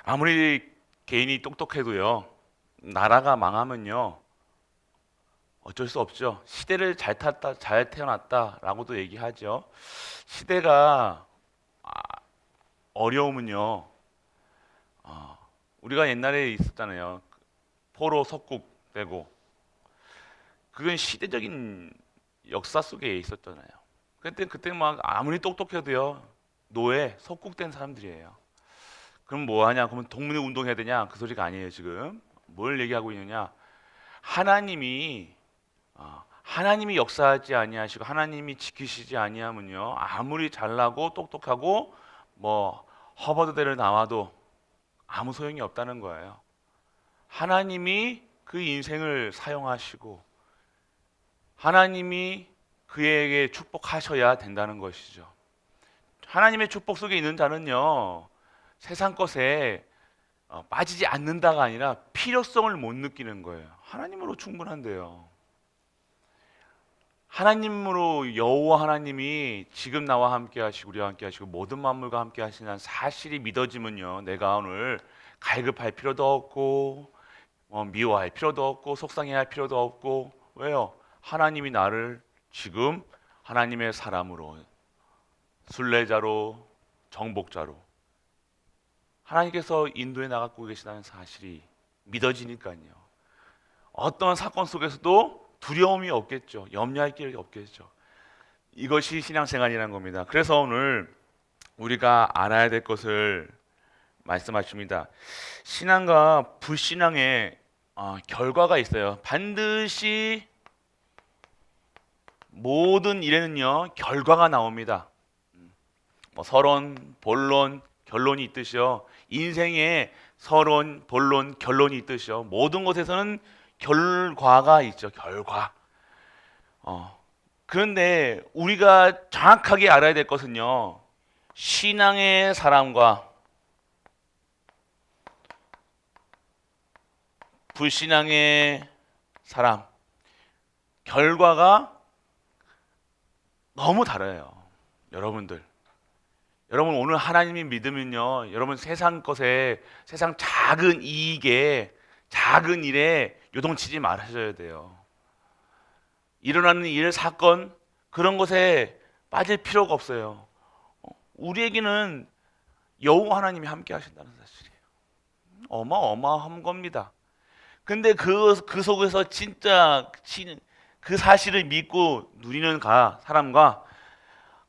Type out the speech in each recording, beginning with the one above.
아무리 개인이 똑똑해도요, 나라가 망하면요, 어쩔 수 없죠. 시대를 잘 탔다, 잘 태어났다라고도 얘기하죠. 시대가 어려우면요, 어, 우리가 옛날에 있었잖아요. 포로 석국되고, 그건 시대적인 역사 속에 있었잖아요. 그때 막 아무리 똑똑해도요, 노예, 석국된 사람들이에요. 그럼 뭐 하냐? 그러면 독립 운동해야 되냐? 그 소리가 아니에요, 지금. 뭘 얘기하고 있느냐? 하나님이 하나님이 역사하지 아니하시고 하나님이 지키시지 아니하면요, 아무리 잘나고 똑똑하고 뭐 허버드대를 나와도 아무 소용이 없다는 거예요. 하나님이 그 인생을 사용하시고 하나님이 그에게 축복하셔야 된다는 것이죠. 하나님의 축복 속에 있는 자는요, 세상 것에 빠지지 않는다가 아니라 필요성을 못 느끼는 거예요. 하나님으로 충분한데요. 하나님으로 여호와 하나님이 지금 나와 함께 하시고 우리와 함께 하시고 모든 만물과 함께 하시는 사실이 믿어지면요, 내가 오늘 갈급할 필요도 없고 미워할 필요도 없고 속상해할 필요도 없고. 왜요? 하나님이 나를 지금 하나님의 사람으로, 순례자로, 정복자로 하나님께서 인도해 나가고 계시다는 사실이 믿어지니까요, 어떤 사건 속에서도 두려움이 없겠죠. 염려할 길이 없겠죠. 이것이 신앙생활이라는 겁니다. 그래서 오늘 우리가 알아야 될 것을 말씀하십니다. 신앙과 불신앙의 결과가 있어요. 반드시 모든 일에는요, 결과가 나옵니다. 뭐 서론, 본론, 결론이 있듯이요. 인생에 서론, 본론, 결론이 있듯이요. 모든 것에서는 결과가 있죠. 결과. 그런데 우리가 정확하게 알아야 될 것은요, 신앙의 사람과 불신앙의 사람, 결과가 너무 달라요. 여러분들. 여러분 오늘 하나님이 믿으면요, 여러분 세상 것에, 세상 작은 이익에, 작은 일에 요동치지 말으셔야 돼요. 일어나는 일, 사건, 그런 것에 빠질 필요가 없어요. 우리에게는 여호와 하나님이 함께 하신다는 사실이에요. 어마어마한 겁니다. 근데 그 속에서 진짜 그 사실을 믿고 누리는 사람과,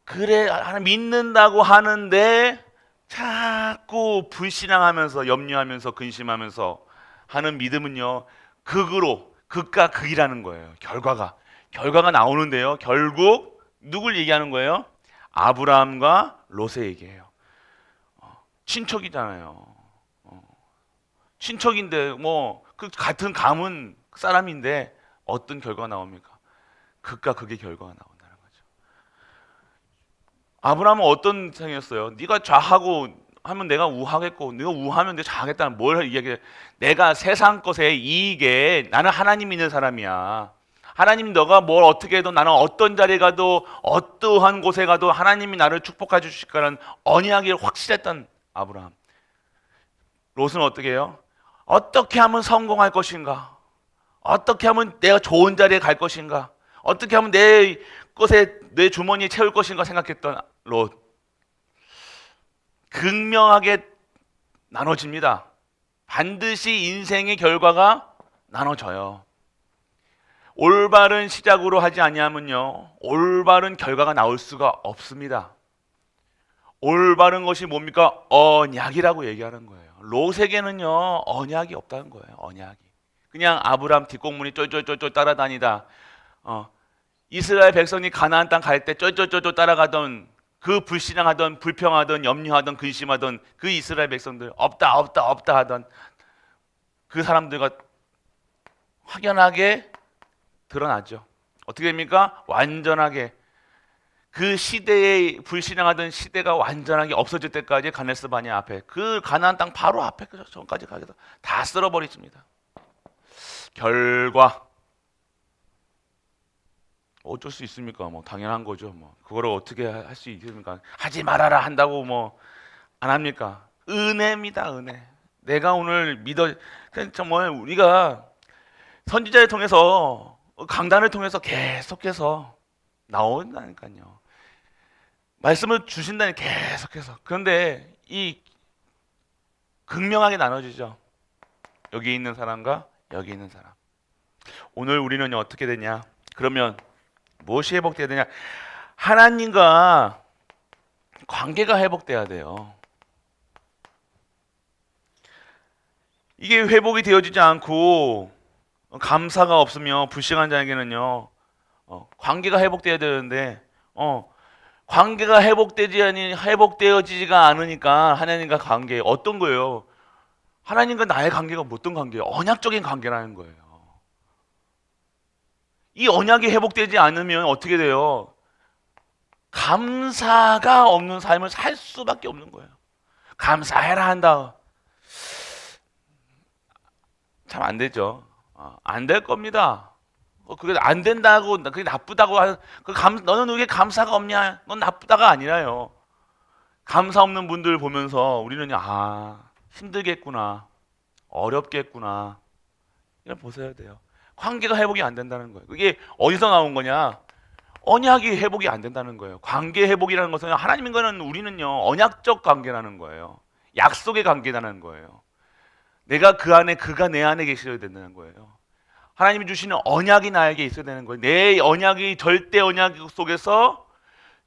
그래 하나 믿는다고 하는데 자꾸 불신앙하면서 염려하면서 근심하면서 하는 믿음은요, 극과 극이라는 거예요. 결과가 나오는데요, 결국 누굴 얘기하는 거예요? 아브라함과 롯의 얘기예요. 친척이잖아요. 친척인데 뭐 그 같은 가문 사람인데 어떤 결과가 나옵니까? 극과 극의 결과가 나온다는 거죠. 아브라함은 어떤 생이었어요? 네가 좌하고 하면 내가 우하겠고, 네가 우하면 내가 좌하겠다는 뭘 이야기해? 내가 세상 것의 이익에, 나는 하나님 믿는 사람이야. 하나님, 너가 뭘 어떻게 해도 나는 어떤 자리에 가도 어떠한 곳에 가도 하나님이 나를 축복해 주실 거라는 언약이 확실했던 아브라함. 롯은 어떻게 해요? 어떻게 하면 성공할 것인가? 어떻게 하면 내가 좋은 자리에 갈 것인가? 어떻게 하면 내 것에, 내 주머니에 채울 것인가 생각했던 롯. 극명하게 나눠집니다. 반드시 인생의 결과가 나눠져요. 올바른 시작으로 하지 아니하면요, 올바른 결과가 나올 수가 없습니다. 올바른 것이 뭡니까? 언약이라고 얘기하는 거예요. 롯에게는요, 언약이 없다는 거예요. 언약이. 그냥 아브람 뒷공문이 쫄쫄쫄쫄 따라다니다, 이스라엘 백성이 가나안 땅 갈 때 쫄쫄쫄쫄 따라가던, 그 불신앙하던, 불평하던, 염려하던, 근심하던 그 이스라엘 백성들, 없다 없다 없다 하던 그 사람들과 확연하게 드러나죠. 어떻게 됩니까? 완전하게 그 시대에, 불신앙하던 시대가 완전하게 없어질 때까지 가네스 바냐 앞에, 그 가나안 땅 바로 앞에 그 전까지 가게도 다 쓸어버리십니다. 결과 어쩔 수 있습니까? 뭐 당연한 거죠. 뭐 그거를 어떻게 할 수 있습니까? 하지 말아라 한다고 뭐 안 합니까? 은혜입니다, 은혜. 내가 오늘 정말 우리가 선지자를 통해서 강단을 통해서 계속해서 나온다니까요. 말씀을 주신다니 계속해서. 그런데 이 극명하게 나눠지죠. 여기 있는 사람과 여기 있는 사람. 오늘 우리는 어떻게 되냐? 그러면 무엇이 회복돼야 되냐? 하나님과 관계가 회복돼야 돼요. 이게 회복이 되어지지 않고 감사가 없으며 불쌍한 자에게는요, 관계가 회복돼야 되는데, 관계가 회복되어지지가 않으니까 하나님과 관계 어떤 거예요? 하나님과 나의 관계가 어떤 관계예요? 언약적인 관계라는 거예요. 이 언약이 회복되지 않으면 어떻게 돼요? 감사가 없는 삶을 살 수밖에 없는 거예요. 감사해라 한다. 참 안 되죠. 안 될 겁니다. 그게 안 된다고, 그게 나쁘다고 너는 왜 감사가 없냐? 넌 나쁘다가 아니라요. 감사 없는 분들 보면서 우리는 힘들겠구나, 어렵겠구나, 이걸 보셔야 돼요. 관계가 회복이 안 된다는 거예요. 그게 어디서 나온 거냐? 언약이 회복이 안 된다는 거예요. 관계 회복이라는 것은 하나님과는 우리는요, 언약적 관계라는 거예요. 약속의 관계라는 거예요. 내가 그 안에, 그가 내 안에 계셔야 된다는 거예요. 하나님이 주시는 언약이 나에게 있어야 되는 거예요. 내 언약이 절대 언약 속에서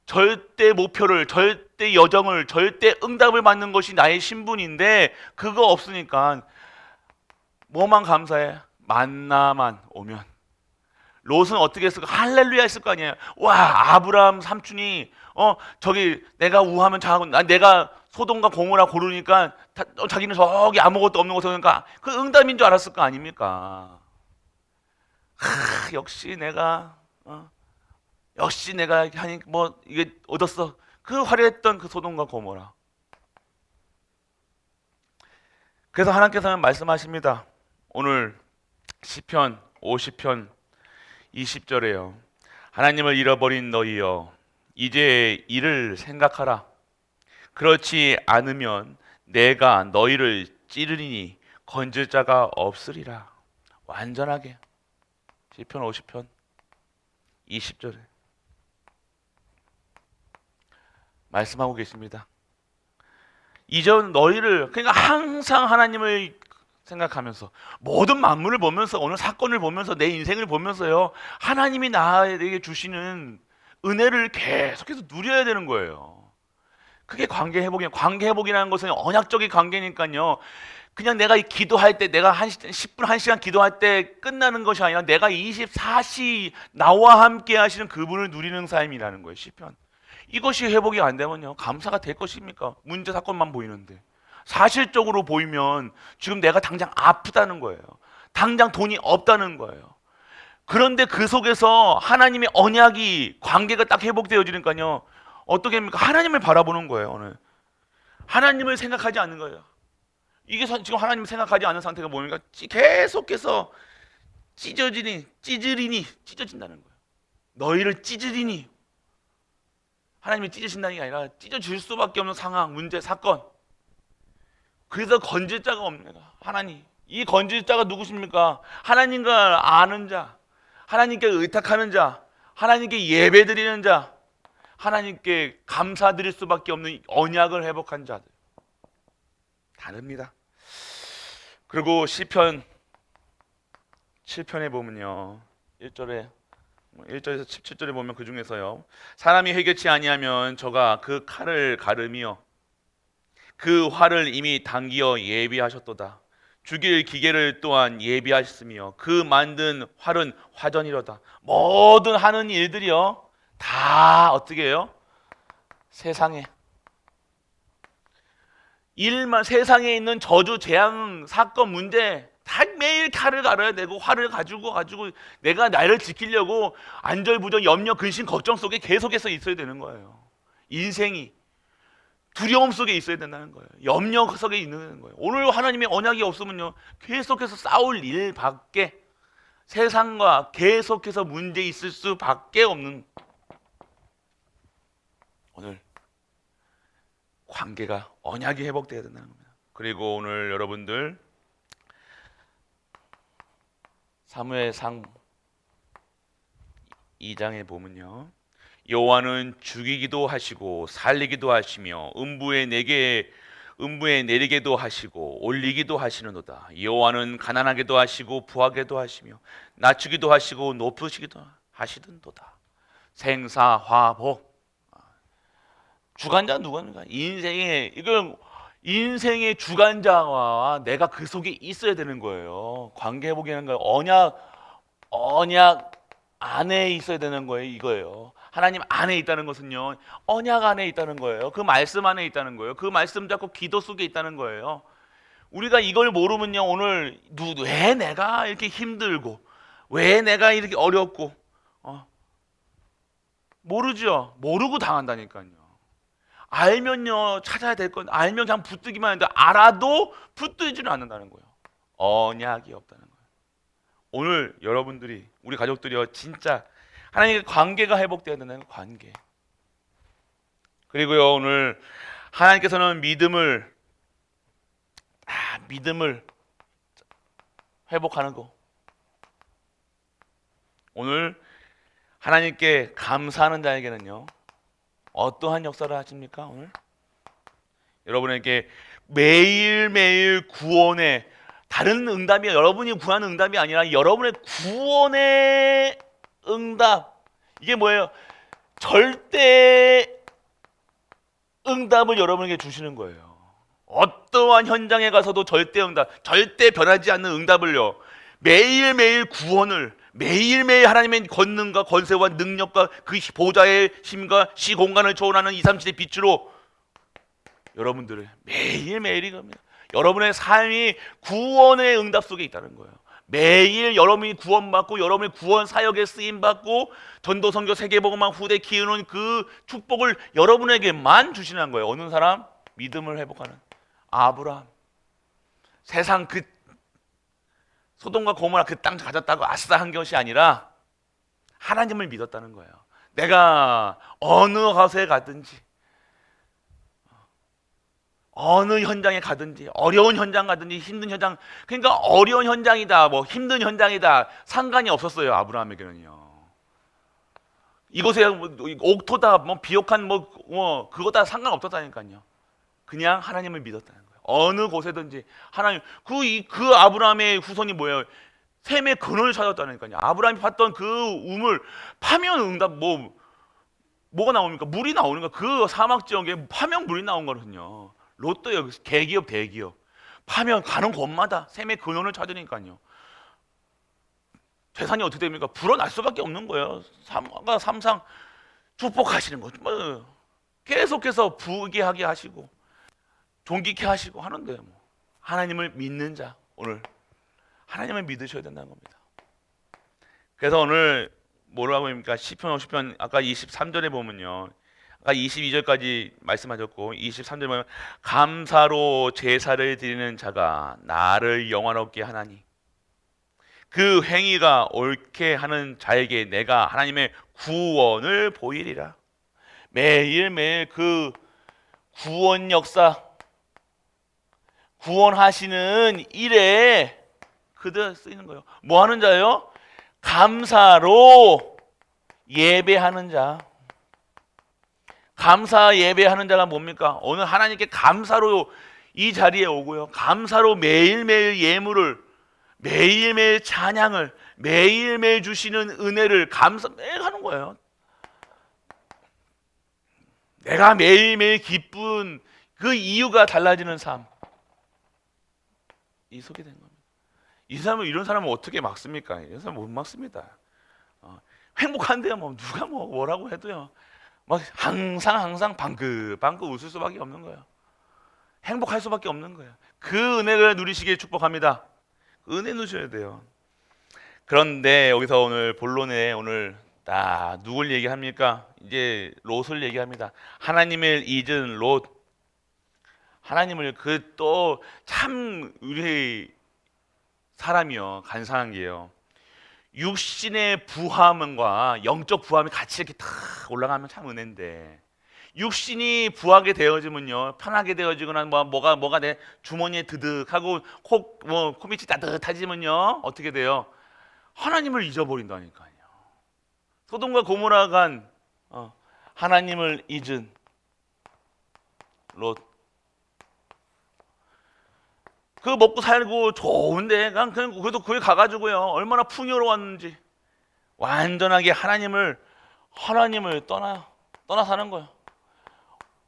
절대 목표를, 절대 여정을, 절대 응답을 받는 것이 나의 신분인데, 그거 없으니까 뭐만 감사해? 만나만 오면. 롯은 어떻게 했을까? 할렐루야 했을 거 아니에요. 와, 아브라함 삼촌이 저기 내가 우하면 자고, 내가 소돔과 고모라 고르니까 자기는 저기 아무것도 없는 곳에 오니까 그 응답인 줄 알았을 거 아닙니까? 역시 내가 하니 뭐 이게 얻었어. 그 화려했던 그 소돔과 고모라. 그래서 하나님께서는 말씀하십니다. 오늘 시편 50편 20절에요. 하나님을 잃어버린 너희여, 이제 이를 생각하라. 그렇지 않으면 내가 너희를 찌르리니 건질 자가 없으리라. 완전하게. 시편 50편 20절에 말씀하고 계십니다. 이전 너희를, 그러니까 항상 하나님을 생각하면서, 모든 만물을 보면서, 오늘 사건을 보면서, 내 인생을 보면서요, 하나님이 나에게 주시는 은혜를 계속해서 누려야 되는 거예요. 그게 관계 회복이에요. 관계 회복이라는 것은 언약적인 관계니까요, 그냥 내가 기도할 때, 내가 10분, 1시간 기도할 때 끝나는 것이 아니라 내가 24시 나와 함께 하시는 그분을 누리는 삶이라는 거예요. 시편. 이것이 회복이 안 되면요, 감사가 될 것입니까? 문제 사건만 보이는데. 사실적으로 보이면 지금 내가 당장 아프다는 거예요. 당장 돈이 없다는 거예요. 그런데 그 속에서 하나님의 언약이, 관계가 딱 회복되어지니까요, 어떻게 합니까? 하나님을 바라보는 거예요. 오늘 하나님을 생각하지 않는 거예요. 이게 지금 하나님을 생각하지 않는 상태가 뭡니까? 계속해서 찢어진다는 거예요. 너희를 찢으리니. 하나님이 찢으신다는 게 아니라 찢어질 수밖에 없는 상황, 문제, 사건. 그래서 건질 자가 없네요. 하나님. 이 건질 자가 누구십니까? 하나님과 아는 자, 하나님께 의탁하는 자, 하나님께 예배드리는 자, 하나님께 감사드릴 수밖에 없는 언약을 회복한 자들. 다릅니다. 그리고 시편 7편에 보면요, 1절에서 17절에 보면 그 중에서요, 사람이 회개치 아니하면 저가 그 칼을 가르며 그 활을 이미 당기어 예비하셨도다. 죽일 기계를 또한 예비하셨으며 그 만든 활은 화전이로다. 모든 하는 일들이요, 다 어떻게 해요? 세상에 세상에 있는 저주, 재앙, 사건, 문제 다 매일 칼을 갈아야 되고, 활을 가지고 내가 나를 지키려고 안절부절, 염려, 근심, 걱정 속에 계속해서 있어야 되는 거예요. 인생이 두려움 속에 있어야 된다는 거예요. 염려 속에 있는 거예요. 오늘 하나님의 언약이 없으면요, 계속해서 싸울 일밖에, 세상과 계속해서 문제 있을 수밖에 없는, 오늘 관계가, 언약이 회복돼야 된다는 겁니다. 그리고 오늘 여러분들 사무엘상 2장에 보면요, 여호와는 죽이기도 하시고 살리기도 하시며 음부에 내리게도 하시고 올리기도 하시는도다. 여호와는 가난하게도 하시고 부하게도 하시며 낮추기도 하시고 높으시기도 하시던도다. 생사화복. 주관자 누구입니까? 인생의 주관자와 내가 그 속에 있어야 되는 거예요. 관계 회복이라는 거예요. 언약 안에 있어야 되는 거예요. 이거예요. 하나님 안에 있다는 것은요, 언약 안에 있다는 거예요. 그 말씀 안에 있다는 거예요. 그 말씀 잡고 기도 속에 있다는 거예요. 우리가 이걸 모르면요, 오늘 왜 내가 이렇게 힘들고, 왜 내가 이렇게 어렵고, 모르죠. 모르고 당한다니까요. 알면요, 찾아야 될 건, 알면 그냥 붙들기만 하는데 알아도 붙들지는 않는다는 거예요. 언약이 없다는 거예요. 오늘 여러분들이, 우리 가족들이요, 진짜 하나님의 관계가 회복되어야 된다는 거예요. 관계. 그리고요, 오늘 하나님께서는 믿음을 회복하는 거. 오늘 하나님께 감사하는 자에게는요, 어떠한 역사를 하십니까? 오늘 여러분에게 매일매일 구원의 다른 응답이, 여러분이 구하는 응답이 아니라 여러분의 구원의 응답. 이게 뭐예요? 절대 응답을 여러분에게 주시는 거예요. 어떠한 현장에 가서도 절대 응답, 절대 변하지 않는 응답을요, 매일매일 구원을, 매일매일 하나님의 권능과 권세와 능력과 그 보좌의 힘과 시공간을 초월하는 237의 빛으로 여러분들을 매일매일이 겁니다. 여러분의 삶이 구원의 응답 속에 있다는 거예요. 매일 여러분이 구원받고 여러분의 구원 사역에 쓰임받고 전도 선교 세계복음화 후대 키우는 그 축복을 여러분에게만 주시는 거예요. 어느 사람? 믿음을 회복하는 아브라함. 세상 그 소돔과 고모라 그 땅 가졌다고 아싸 한 것이 아니라 하나님을 믿었다는 거예요. 내가 어느 곳에 가든지, 어느 현장에 가든지, 어려운 현장 가든지, 힘든 현장, 그러니까 어려운 현장이다, 뭐 힘든 현장이다, 상관이 없었어요. 아브라함에게는요. 이곳에 옥토다, 뭐 비옥한 그거 다 상관없었다니까요. 그냥 하나님을 믿었다는 거예요. 어느 곳에든지 하나님, 그 아브라함의 후손이 뭐예요? 셈의 근원을 찾았다니까요. 아브라함이 봤던 그 우물 파면 응답, 뭐가 나옵니까? 물이 나오는 거. 그 사막 지역에 파면 물이 나온 거거든요. 롯도요, 대기업 파면 가는 곳마다 셈의 근원을 찾으니까요. 재산이 어떻게 됩니까? 불어날 수밖에 없는 거예요. 삼상 축복하시는 거죠. 계속해서 부귀하게 하시고 존귀케 하시고 하는데, 하나님을 믿는 자, 오늘 하나님을 믿으셔야 된다는 겁니다. 그래서 오늘 뭐라고 합니까? 시편 50편 아까 23절에 보면요, 아까 22절까지 말씀하셨고 23절에 보면 감사로 제사를 드리는 자가 나를 영화롭게 하나니 그 행위가 옳게 하는 자에게 내가 하나님의 구원을 보이리라. 매일매일 그 구원 역사, 구원하시는 일에 그들 쓰이는 거예요. 뭐 하는 자예요? 감사로 예배하는 자. 감사 예배하는 자가 뭡니까? 오늘 하나님께 감사로 이 자리에 오고요, 감사로 매일매일 예물을, 매일매일 찬양을, 매일매일 주시는 은혜를 매일 하는 거예요. 내가 매일매일 기쁜 그 이유가 달라지는 삶, 이 속에 된 겁니다. 이런 사람은 어떻게 막습니까? 이런 사람 못 막습니다. 행복한데요, 누가 뭐라고 해도요, 항상 방긋방긋 웃을 수밖에 없는 거예요. 행복할 수밖에 없는 거예요. 그 은혜를 누리시기에 축복합니다. 은혜 누셔야 돼요. 그런데 여기서 오늘 본론에 오늘 누굴 얘기합니까? 이제 롯을 얘기합니다. 하나님을 잊은 롯. 하나님을 또 참 우리 사람이요, 간사한 게요, 육신의 부함과 영적 부함이 같이 이렇게 탁 올라가면 참 은혜인데, 육신이 부하게 되어지면요, 편하게 되어지거나 뭐가 내 주머니에 드득하고 코밑이 따뜻해지면요, 어떻게 돼요? 하나님을 잊어버린다니까요. 소돔과 고모라가 하나님을 잊은 롯. 그 먹고 살고 좋은데 그냥 그래도 거기 가가지고요, 얼마나 풍요로웠는지 완전하게 하나님을 떠나 사는 거예요.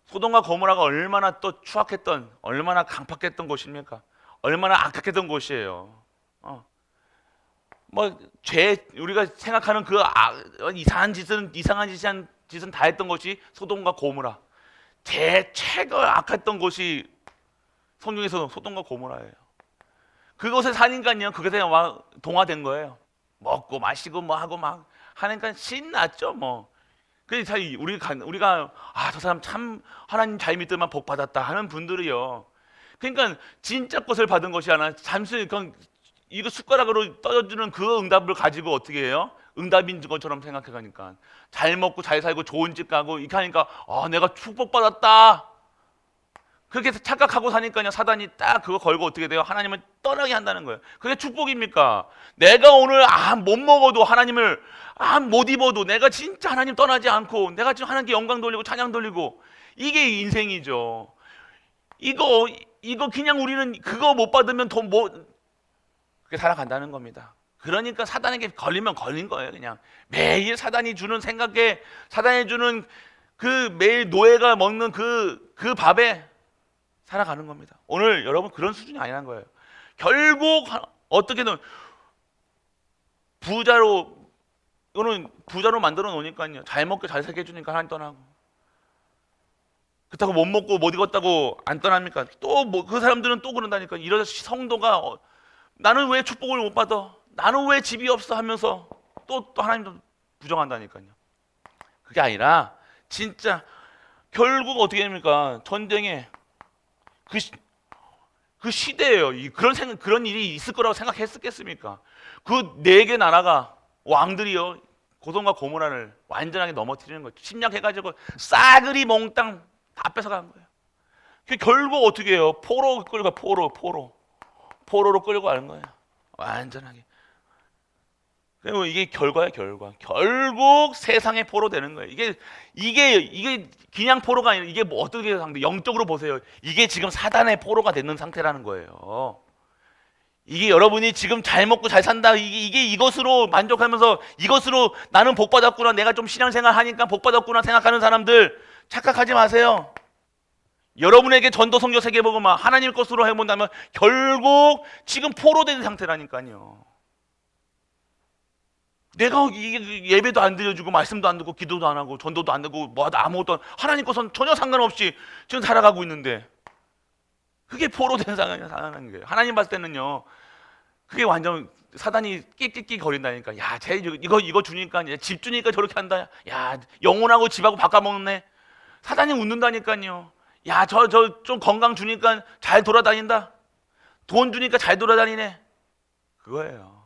소돔과 고모라가 얼마나 또 추악했던, 얼마나 강팍했던 곳입니까? 얼마나 악했던 곳이에요. 우리가 생각하는 그 이상한 짓은 다 했던 것이 소돔과 고모라. 최고 악했던 곳이 성경에서 소돔과 고모라예요. 그곳에 사니까요, 그것에 동화된 거예요. 먹고 마시고 뭐 하고 막 하니까 신났죠, 뭐. 그래서 우리가 저 사람 참 하나님 잘 믿더만 복 받았다 하는 분들이요. 그러니까 진짜 것을 받은 것이 아니라 잠시 이거 숟가락으로 떠주는 그 응답을 가지고 어떻게 해요? 응답인 것처럼 생각해 가니까 잘 먹고 잘 살고 좋은 집 가고 이렇게 하니까 내가 축복받았다. 그렇게 착각하고 사니까요, 사단이 딱 그거 걸고 어떻게 돼요? 하나님을 떠나게 한다는 거예요. 그게 축복입니까? 내가 오늘 못 먹어도 하나님을 못 입어도 내가 진짜 하나님 떠나지 않고 내가 지금 하나님께 영광 돌리고 찬양 돌리고, 이게 인생이죠. 이거 그냥 우리는 그거 못 받으면 그렇게 살아간다는 겁니다. 그러니까 사단에게 걸리면 걸린 거예요. 그냥 매일 사단이 주는 생각에, 사단이 주는 그 매일 노예가 먹는 그 밥에 살아가는 겁니다. 오늘 여러분 그런 수준이 아니란 거예요. 결국 어떻게든 부자로 만들어 놓으니까요, 잘 먹고 잘 살게 해주니까 하나님 떠나고, 그렇다고 못 먹고 못 익었다고 안 떠납니까? 또 그 사람들은 또 그런다니까. 이런 성도가 나는 왜 축복을 못 받아? 나는 왜 집이 없어? 하면서 또 하나님도 부정한다니까요. 그게 아니라 진짜 결국 어떻게 됩니까? 전쟁에 그 시대예요. 그런 일이 있을 거라고 생각했겠습니까? 그 4개 나라가 왕들이요, 고돔과 고모라를 완전하게 넘어뜨리는 거죠. 침략해가지고 싸그리 몽땅 다 뺏어간 거예요. 결국 어떻게 해요? 포로 끌고 포로로 끌고 가는 거예요. 완전하게. 그리고 이게 결과예요, 결과. 결국 세상의 포로 되는 거예요. 이게 그냥 포로가 아니라 이게 어떻게 상태? 영적으로 보세요. 이게 지금 사단의 포로가 되는 상태라는 거예요. 이게 여러분이 지금 잘 먹고 잘 산다, 이게 이것으로 만족하면서 이것으로 나는 복 받았구나, 내가 좀 신앙생활 하니까 복 받았구나 생각하는 사람들 착각하지 마세요. 여러분에게 전도 성교 세계복음화 하나님 것으로 해본다면 결국 지금 포로된 상태라니까요. 내가 예배도 안 드려주고 말씀도 안 듣고 기도도 안 하고 전도도 안 되고 아무것도 하나님 것은 전혀 상관없이 지금 살아가고 있는데, 그게 포로된 상황인 거예요. 하나님 봤을 때는요, 그게 완전 사단이 끽끽끽 거린다니까. 야, 쟤 이거 주니까, 집 주니까 저렇게 한다. 야, 영혼하고 집하고 바꿔먹네. 사단이 웃는다니까요. 야, 저 좀 건강 주니까 잘 돌아다닌다. 돈 주니까 잘 돌아다니네. 그거예요.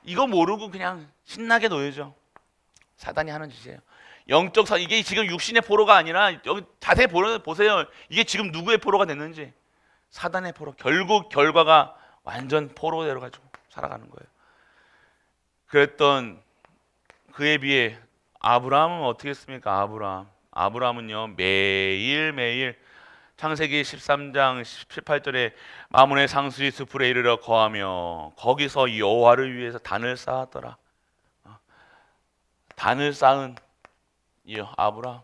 이거 모르고 그냥 신나게 놀죠. 사단이 하는 짓이에요. 이게 지금 육신의 포로가 아니라, 여기 자세히 보세요. 이게 지금 누구의 포로가 됐는지. 사단의 포로. 결국 결과가 완전 포로대로 가지고 살아가는 거예요. 그랬던 그에 비해 아브라함은 어떻게 했습니까? 아브라함은요, 매일매일 창세기 13장 18절에 마문의 상수리 숲에 이르러 거하며 거기서 여호와를 위해서 단을 쌓았더라. 단을 쌓은 이 아브라함.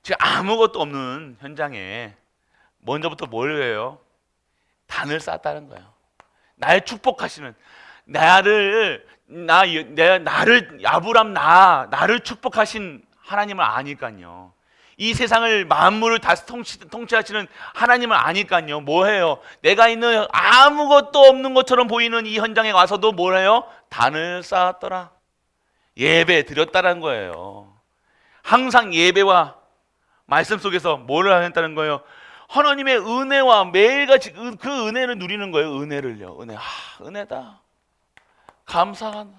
지금 아무것도 없는 현장에 먼저부터 뭘 해요? 단을 쌓았다는 거예요. 나를 축복하시는, 나를 축복하신 하나님을 아니까요. 이 세상을 만물을 다 통치하시는 하나님을 아니까요. 뭐 해요? 내가 있는 아무것도 없는 것처럼 보이는 이 현장에 와서도 뭘 해요? 단을 쌓았더라. 예배 드렸다는 거예요. 항상 예배와 말씀 속에서 뭘 했다는 거예요? 하나님의 은혜와 매일같이 그 은혜를 누리는 거예요. 은혜를요. 은혜다. 감사하다.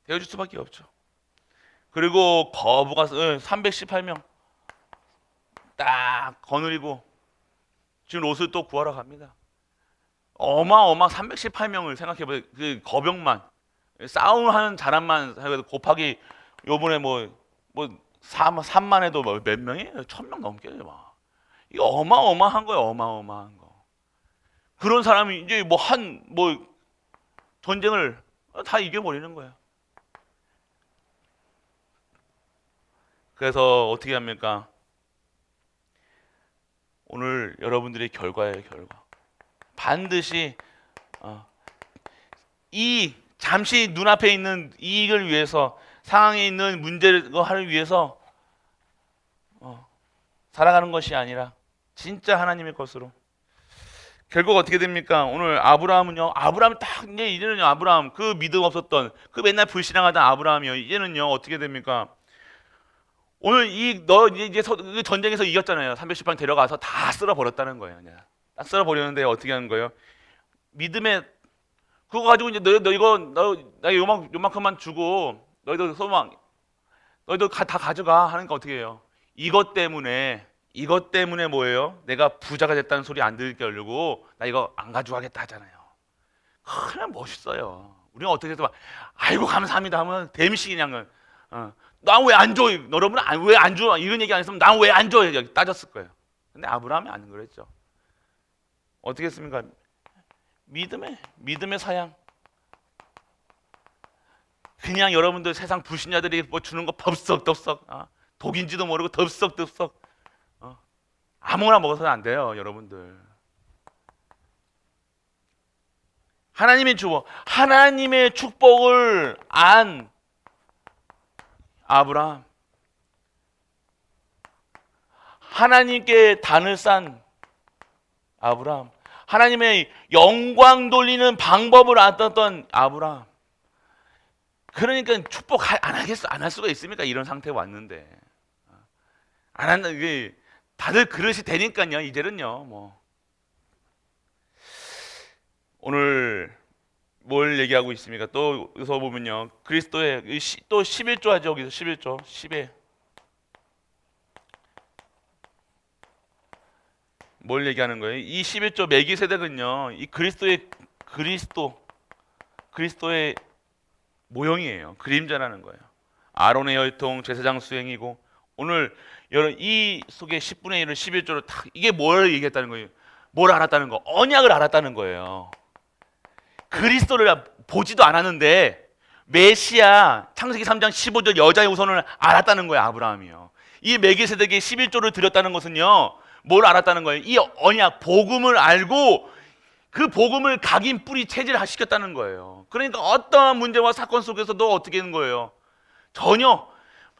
되어줄 수밖에 없죠. 그리고 거부가 318명 딱 거느리고 지금 롯을 또 구하러 갑니다. 어마어마 318명을 생각해보세요. 그 거병만 싸움하는 사람만 곱하기 요번에 뭐 3만에도 몇 명이 1000명 넘게 막 이거 어마어마한 거예요. 어마어마한 거. 그런 사람이 이제 뭐 전쟁을 다 이겨버리는 거예요. 그래서 어떻게 합니까? 오늘 여러분들의 결과예요, 결과. 반드시 이 잠시 눈앞에 있는 이익을 위해서 상황에 있는 문제를 하기 위해서 살아가는 것이 아니라 진짜 하나님의 것으로. 결국 어떻게 됩니까? 오늘 아브라함은요. 아브라함 딱 이제는요. 아브라함 그 믿음 없었던 그 맨날 불신앙하던 아브라함이요. 이제는요. 어떻게 됩니까? 오늘 너 이제 그 전쟁에서 이겼잖아요. 310방 데려가서 다 쓸어 버렸다는 거예요. 그냥 딱 쓸어 버렸는데 어떻게 하는 거예요? 믿음에 그거 가지고 이제 너 이거 나 요만큼만 주고 너희도 다 가져가 하니까 어떻게 해요? 이것 때문에 뭐예요? 내가 부자가 됐다는 소리 안 들게 하려고 나 이거 안 가져가겠다 하잖아요. 그냥 멋있어요. 우리가 어떻게 해서 막 아이고 감사합니다 하면 댐시 그냥 난 왜 안 줘? 여러분 왜 안 줘? 이런 얘기 안 했으면 난 왜 안 줘? 따졌을 거예요. 근데 아브라함이 안 그랬죠. 어떻게 했습니까? 믿음의 사양. 그냥 여러분들 세상 불신자들이 뭐 주는 거 덥석덥석 독인지도 모르고 덥석덥석 아무거나 먹어서는 안 돼요, 여러분들. 하나님의 축복을 안 아브라함, 하나님께 단을 싼 아브라함, 하나님의 영광 돌리는 방법을 알았던 아브라함. 그러니까 축복 안 할 수가 있습니까? 이런 상태에 왔는데 안 한다. 이게 다들 그릇이 되니까요. 이제는요. 뭐 오늘 뭘 얘기하고 있습니까? 또 여기서 보면요. 그리스도의 또 11조 하죠. 여기서 11조 10에 뭘 얘기하는 거예요? 이 11조 멜기세덱은요. 이 그리스도의 모형이에요. 그림자라는 거예요. 아론의 혈통 제사장 수행이고 오늘 여러분 이 속에 10분의 1을 11조로 딱 이게 뭘 얘기했다는 거예요? 뭘 알았다는 거? 언약을 알았다는 거예요. 그리스도를 보지도 않았는데 메시아 창세기 3장 15절 여자의 후손을 알았다는 거예요. 아브라함이요. 이 멜기세덱이 11조를 드렸다는 것은요. 뭘 알았다는 거예요? 이 언약 복음을 알고 그 복음을 각인 뿌리 체질화시켰다는 거예요. 그러니까 어떠한 문제와 사건 속에서도 어떻게 되는 거예요? 전혀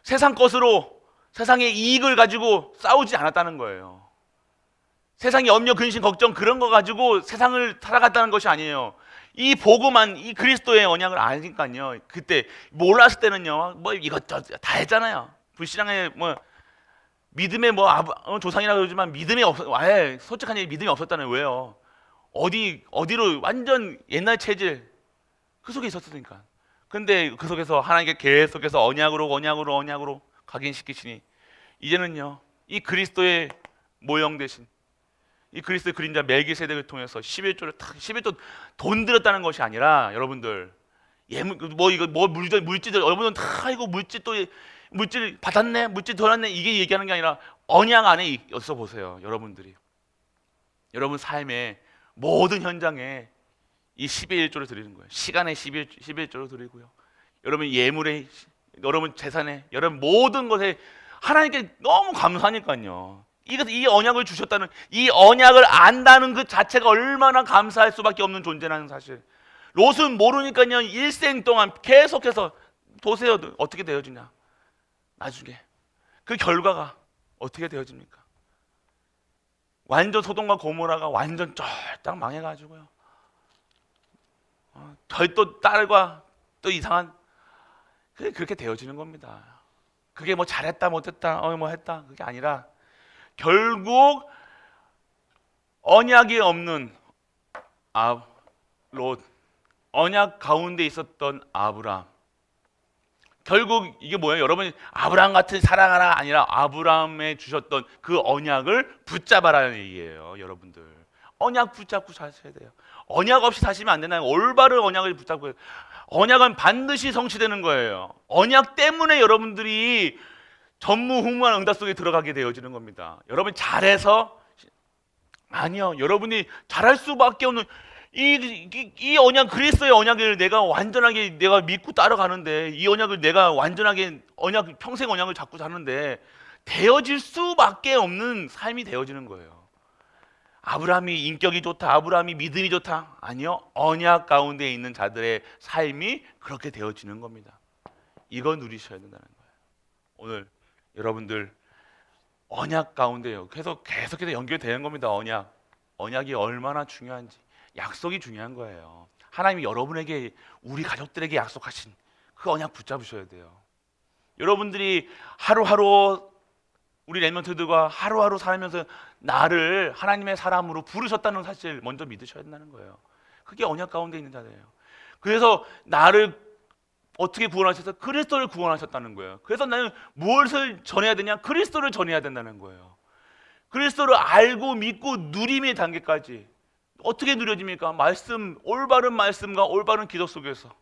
세상 것으로 세상의 이익을 가지고 싸우지 않았다는 거예요. 세상의 염려, 근심, 걱정 그런 거 가지고 세상을 살아갔다는 것이 아니에요. 이 복음만 이 그리스도의 언약을 아니까요. 그때 몰랐을 때는요. 뭐 이것저것 다 했잖아요. 불신앙의 믿음의 조상이라고 그러지만 아예 솔직한 얘기 믿음이 없었다는 왜요? 어디로 완전 옛날 체질 그 속에 있었으니까. 근데 그 속에서 하나님께 계속해서 언약으로 각인시키시니 이제는요. 이 그리스도의 모형 대신 이 그리스도의 그림자 멜기세덱을 통해서 11조 돈 들였다는 것이 아니라 여러분들 물질 여러분은 다 이거 물질 받았네 물질 덜었네 이게 얘기하는 게 아니라 언약 안에 있어 보세요. 여러분 삶의 모든 현장에 이 11조를 드리는 거예요. 시간에 11조를 드리고요. 여러분 예물에 여러분 재산에 여러분 모든 것에 하나님께 너무 감사하니까요. 이 언약을 주셨다는 이 언약을 안다는 그 자체가 얼마나 감사할 수밖에 없는 존재라는 사실. 롯은 모르니까요. 일생 동안 계속해서 보세요. 어떻게 되어지냐. 나중에 그 결과가 어떻게 되어집니까? 완전 소돔과 고모라가 완전 쫄딱 망해가지고요. 또 딸과 또 이상한 그렇게 되어지는 겁니다. 그게 뭐 잘했다 못했다 뭐 했다 그게 아니라 결국 언약이 없는 롯 언약 가운데 있었던 아브라함 결국 이게 뭐예요? 여러분, 아브라함 같은 사랑하라 아니라 아브라함에 주셨던 그 언약을 붙잡아라는 얘기예요. 여러분들, 언약 붙잡고 사셔야 돼요. 언약 없이 사시면 안 되나요? 올바른 언약을 붙잡고, 언약은 반드시 성취되는 거예요. 언약 때문에 여러분들이 전무후무한 응답 속에 들어가게 되어지는 겁니다. 여러분 잘해서 아니요. 여러분이 잘할 수밖에 없는 이 언약, 그리스도의 언약을 내가 완전하게 내가 믿고 따라가는데, 이 언약을 내가 완전하게 평생 언약을 잡고 사는데 되어질 수밖에 없는 삶이 되어지는 거예요. 아브라함이 인격이 좋다, 아브라함이 믿음이 좋다, 아니요. 언약 가운데 있는 자들의 삶이 그렇게 되어지는 겁니다. 이거 누리셔야 된다는 거예요. 오늘 여러분들 언약 가운데요. 계속해서 연결되는 겁니다. 언약이 얼마나 중요한지, 약속이 중요한 거예요. 하나님이 여러분에게, 우리 가족들에게 약속하신 그 언약 붙잡으셔야 돼요. 여러분들이 하루하루, 우리 렘넌트들과 하루하루 살면서 나를 하나님의 사람으로 부르셨다는 사실 먼저 믿으셔야 된다는 거예요. 그게 언약 가운데 있는 자들이에요. 그래서 나를 어떻게 구원하셔서? 그리스도를 구원하셨다는 거예요. 그래서 나는 무엇을 전해야 되냐? 그리스도를 전해야 된다는 거예요. 그리스도를 알고 믿고 누림의 단계까지. 어떻게 누려집니까? 올바른 말씀과 올바른 기도 속에서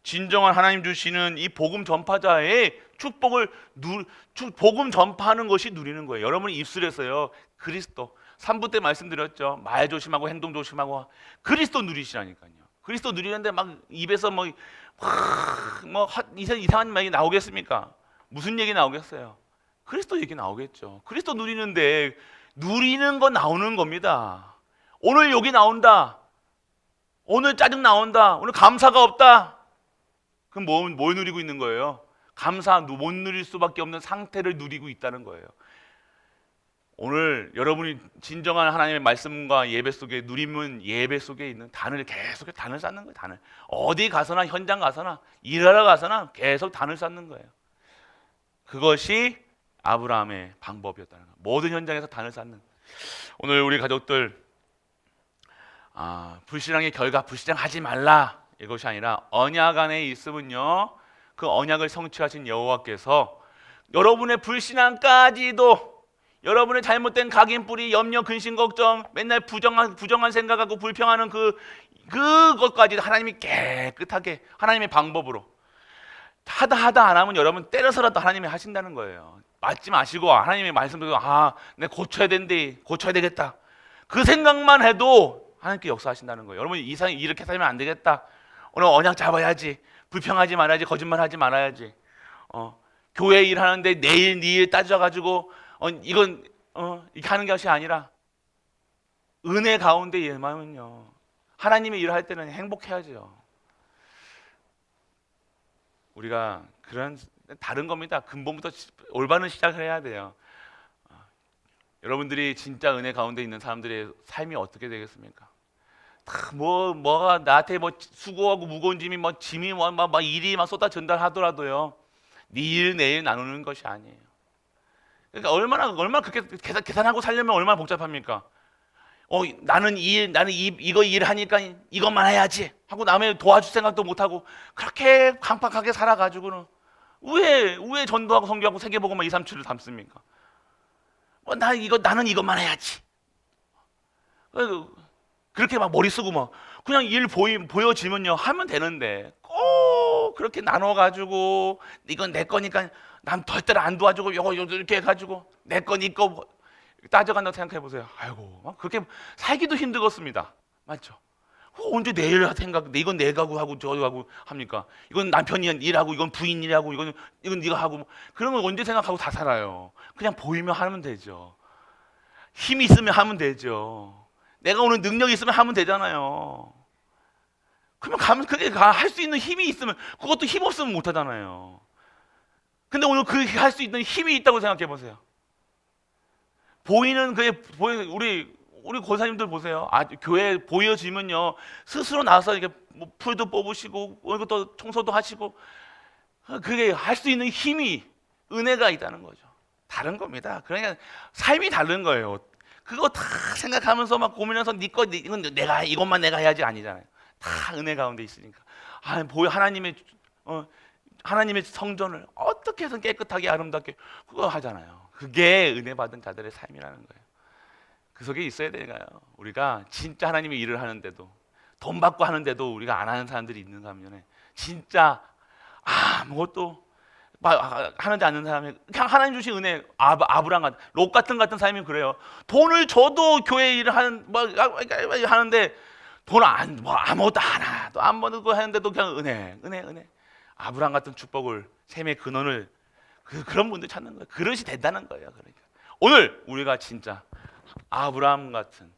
진정한 하나님 주시는 이 복음 전파자의 축복을 복음 전파하는 것이 누리는 거예요. 여러분이 입술에서요, 그리스도 3부 때 말씀드렸죠. 말 조심하고 행동 조심하고 그리스도 누리시라니까요. 그리스도 누리는데 막 입에서 이상한 말이 나오겠습니까? 무슨 얘기 나오겠어요? 그리스도 얘기 나오겠죠. 그리스도 누리는데 누리는 거 나오는 겁니다. 오늘 욕이 나온다, 오늘 짜증 나온다, 오늘 감사가 없다, 그럼 뭘 누리고 있는 거예요? 감사 못 누릴 수밖에 없는 상태를 누리고 있다는 거예요. 오늘 여러분이 진정한 하나님의 말씀과 예배 속에 누림은 예배 속에 있는 계속 단을 쌓는 거예요. 단을. 어디 가서나, 현장 가서나, 일하러 가서나 계속 단을 쌓는 거예요. 그것이 아브라함의 방법이었다는 거예요. 모든 현장에서 단을 쌓는. 오늘 우리 가족들, 불신앙의 결과 불신앙하지 말라, 이것이 아니라 언약 안에 있으면요, 그 언약을 성취하신 여호와께서 여러분의 불신앙까지도, 여러분의 잘못된 각인뿌리, 염려, 근심, 걱정, 맨날 부정한 생각하고 불평하는 그것까지 하나님이 깨끗하게 하나님의 방법으로 하다 안 하면 여러분 때려서라도 하나님이 하신다는 거예요. 맞지 마시고 하나님의 말씀대로 내가 고쳐야 되겠다, 그 생각만 해도 하나님께 역사하신다는 거예요. 여러분 이렇게 살면 안 되겠다, 오늘 언약 잡아야지, 불평하지 말아야지, 거짓말하지 말아야지, 교회 일하는데 내일 네 일 따져가지고 이건 이렇게 하는 것이 아니라 은혜 가운데 임하면요, 하나님의 일을 할 때는 행복해야죠. 우리가 다른 겁니다. 근본부터 올바른 시작을 해야 돼요. 여러분들이 진짜 은혜 가운데 있는 사람들의 삶이 어떻게 되겠습니까? 뭐가 나한테 수고하고 무거운 짐이 일이 쏟아 전달하더라도요, 네 일 내일 나누는 것이 아니에요. 그러니까 얼마나 그렇게 계산하고 살려면 얼마나 복잡합니까? 나는 이거 일하니까 이것만 해야지 하고 남의 도와줄 생각도 못 하고 그렇게 강팍하게 살아가지고는 왜 전도하고 선교하고 세계복음만 2, 3주를 담습니까? 나는 이것만 해야지. 그렇게 머리 쓰고 그냥 일 보여지면요 하면 되는데, 꼭 그렇게 나눠가지고 이건 내 거니까 남 절대로 안 도와주고 요거 이렇게 해가지고 내 거 니 거 따져간다고 생각해 보세요. 아이고, 그렇게 살기도 힘들겠습니다. 맞죠? 언제 내일 생각, 이건 내가 하고 저거 하고 합니까? 이건 남편이 일하고, 이건 부인 일하고, 이건 네가 하고, 그런 걸 언제 생각하고 다 살아요. 그냥 보이면 하면 되죠. 힘이 있으면 하면 되죠. 내가 오늘 능력이 있으면 하면 되잖아요. 그러면 그게 할 수 있는 힘이 있으면, 그것도 힘 없으면 못 하잖아요. 근데 오늘 그 할 수 있는 힘이 있다고 생각해 보세요. 우리 권사님들 보세요. 교회 보여지면요, 스스로 나와서 이렇게 풀도 뽑으시고, 또 청소도 하시고, 그게 할 수 있는 힘이, 은혜가 있다는 거죠. 다른 겁니다. 그러니까 삶이 다른 거예요. 그거 다 생각하면서 고민해서 이것만 내가 해야지 아니잖아요. 다 은혜 가운데 있으니까. 하나님의 하나님의 성전을 어떻게 해서 깨끗하게 아름답게 그거 하잖아요. 그게 은혜 받은 자들의 삶이라는 거예요. 그 속에 있어야 되나요? 우리가 진짜 하나님의 일을 하는데도 돈 받고 하는데도 우리가 안 하는 사람들이 있는 반면에 진짜 아무것도 하는지 않는 사람이 그냥 하나님 주신 은혜 아브라함 같은 롯 같은 삶이 그래요. 돈을 줘도 교회 일을 하는데 돈 아무것도 하나도 안 받고 하는데도 그냥 은혜 아브라함 같은 축복을 샘의 근원을 그런 분들 찾는 거예요. 그릇이 된다는 거예요. 그러니까 오늘 우리가 진짜 아브라함 같은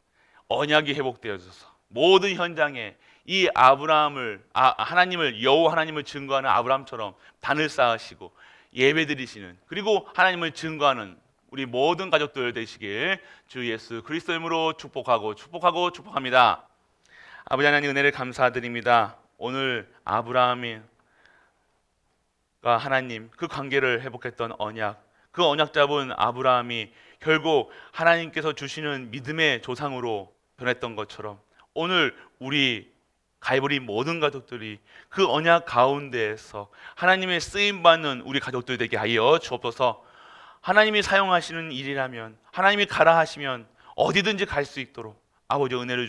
언약이 회복되어져서 모든 현장에 이 아브라함을 하나님을 여호와 하나님을 증거하는 아브라함처럼 단을 쌓으시고 예배드리시는 그리고 하나님을 증거하는 우리 모든 가족들 되시길 주 예수 그리스도 이름으로 축복합니다. 아버지 하나님 은혜를 감사드립니다. 오늘 아브라함과 하나님 그 관계를 회복했던 언약, 그 언약 잡은 아브라함이 결국 하나님께서 주시는 믿음의 조상으로 변했던 것처럼 오늘 우리 가이브리 모든 가족들이 그 언약 가운데에서 하나님의 쓰임받는 우리 가족들 되게 하여 주옵소서. 하나님이 사용하시는 일이라면 하나님이 가라 하시면 어디든지 갈 수 있도록 아버지 은혜를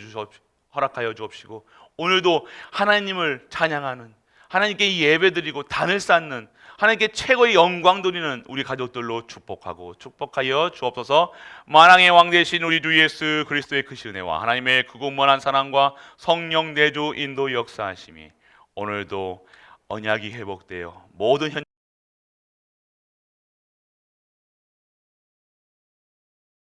허락하여 주옵시고 오늘도 하나님을 찬양하는 하나님께 예배드리고 단을 쌓는 하나님께 최고의 영광 돌리는 우리 가족들로 축복하여 주옵소서. 만왕의 왕 되신 우리 주 예수 그리스도의 크신 은혜와 하나님의 그곳만한 사랑과 성령 내주 인도 역사하심이 오늘도 언약이 회복되어 모든